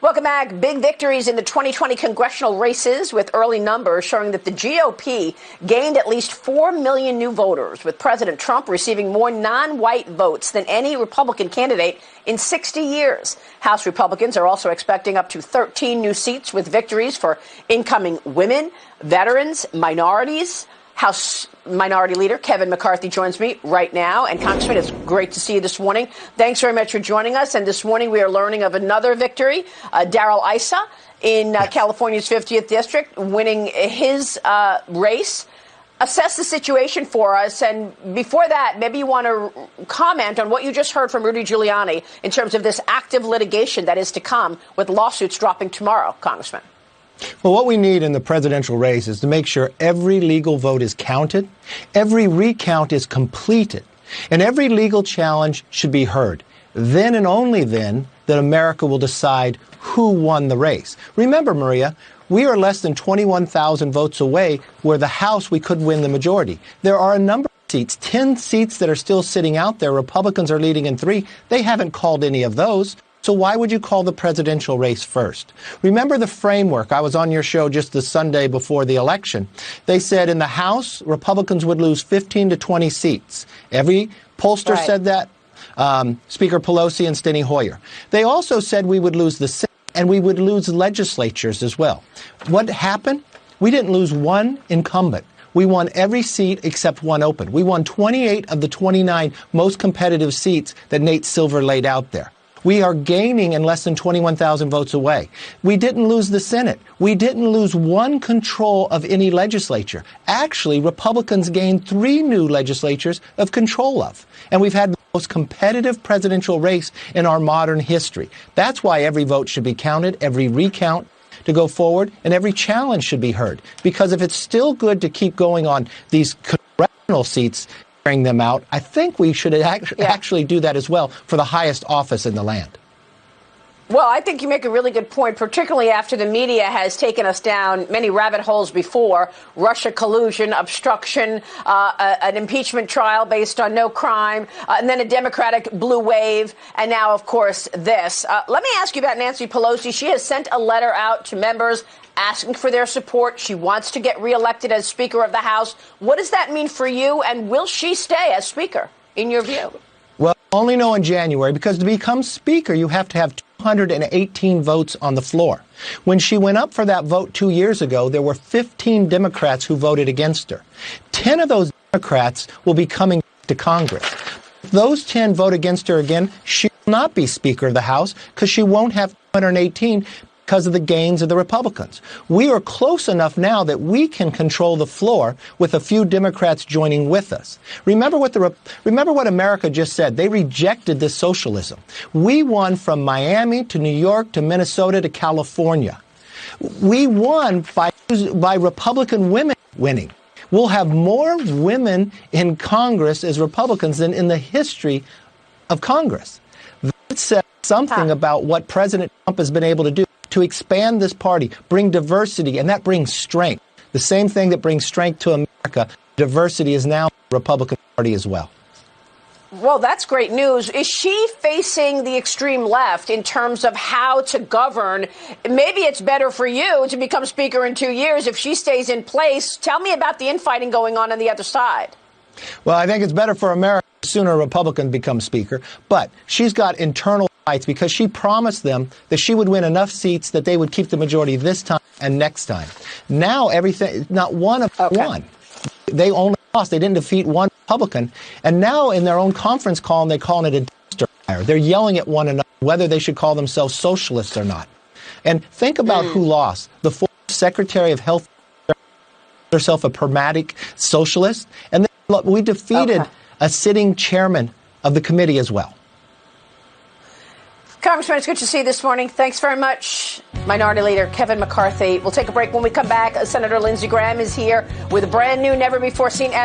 Welcome back. Big victories in the 2020 congressional races with early numbers showing that the GOP gained at least 4 million new voters, with President Trump receiving more non-white votes than any Republican candidate in 60 years. House Republicans are also expecting up to 13 new seats with victories for incoming women, veterans, minorities. House Minority Leader Kevin McCarthy joins me right now. And Congressman, it's great to see you this morning. Thanks very much for joining us. And this morning we are learning of another victory. Darrell Issa in California's 50th District, winning his race. Assess the situation for us. And before that, maybe you want to comment on what you just heard from Rudy Giuliani in terms of this active litigation that is to come with lawsuits dropping tomorrow, Congressman. Well, what we need in the presidential race is to make sure every legal vote is counted, every recount is completed, and every legal challenge should be heard. Then and only then that America will decide who won the race. Remember, Maria, we are less than 21,000 votes away where the House we could win the majority. There are a number of seats, 10 seats that are still sitting out there. Republicans are leading in 3. They haven't called any of those. So why would you call the presidential race first? Remember the framework. I was on your show just the Sunday before the election. They said in the House, Republicans would lose 15 to 20 seats. Every pollster said that, Speaker Pelosi and Steny Hoyer. They also said we would lose the Senate and we would lose legislatures as well. What happened? We didn't lose one incumbent. We won every seat except one open. We won 28 of the 29 most competitive seats that Nate Silver laid out there. We are gaining and less than 21,000 votes away. We didn't lose the Senate. We didn't lose one control of any legislature. Actually, Republicans gained 3 new legislatures of control of. And we've had the most competitive presidential race in our modern history. That's why every vote should be counted, every recount to go forward, and every challenge should be heard. Because if it's still good to keep going on these congressional seats, them out, I think we should actually do that as well for the highest office in the land. Well, I think you make a really good point, particularly after the media has taken us down many rabbit holes before. Russia collusion, obstruction, an impeachment trial based on no crime, and then a Democratic blue wave, and now, of course, this. Let me ask you about Nancy Pelosi. She has sent a letter out to members asking for their support. She wants to get reelected as Speaker of the House. What does that mean for you, and will she stay as Speaker, in your view? Well, only know in January, because to become Speaker, you have to have 218 votes on the floor. When she went up for that vote 2 years ago, there were 15 Democrats who voted against her. 10 of those Democrats will be coming to Congress. If those 10 vote against her again, she will not be Speaker of the House because she won't have 218 because of the gains of the Republicans. We are close enough now that we can control the floor with a few Democrats joining with us. Remember what America just said. They rejected this socialism. We won from Miami to New York to Minnesota to California. We won by Republican women winning. We'll have more women in Congress as Republicans than in the history of Congress. That says something about what President Trump has been able to do to expand this party, bring diversity, and that brings strength. The same thing that brings strength to America, diversity is now the Republican Party as well. Well, that's great news. Is she facing the extreme left in terms of how to govern? Maybe it's better for you to become Speaker in 2 years if she stays in place. Tell me about the infighting going on the other side. Well, I think it's better for America the sooner a Republican becomes Speaker. But she's got internal fights because she promised them that she would win enough seats that they would keep the majority this time and next time. Now everything, not one of them won. They only lost. They didn't defeat one Republican. And now in their own conference call, they're calling it a dumpster fire. They're yelling at one another whether they should call themselves socialists or not. And think about who lost. The former Secretary of Health, herself a pragmatic socialist. And then we defeated a sitting chairman of the committee as well. Congressman, it's good to see you this morning. Thanks very much. Minority Leader Kevin McCarthy. We'll take a break. When we come back, Senator Lindsey Graham is here with a brand new, never-before-seen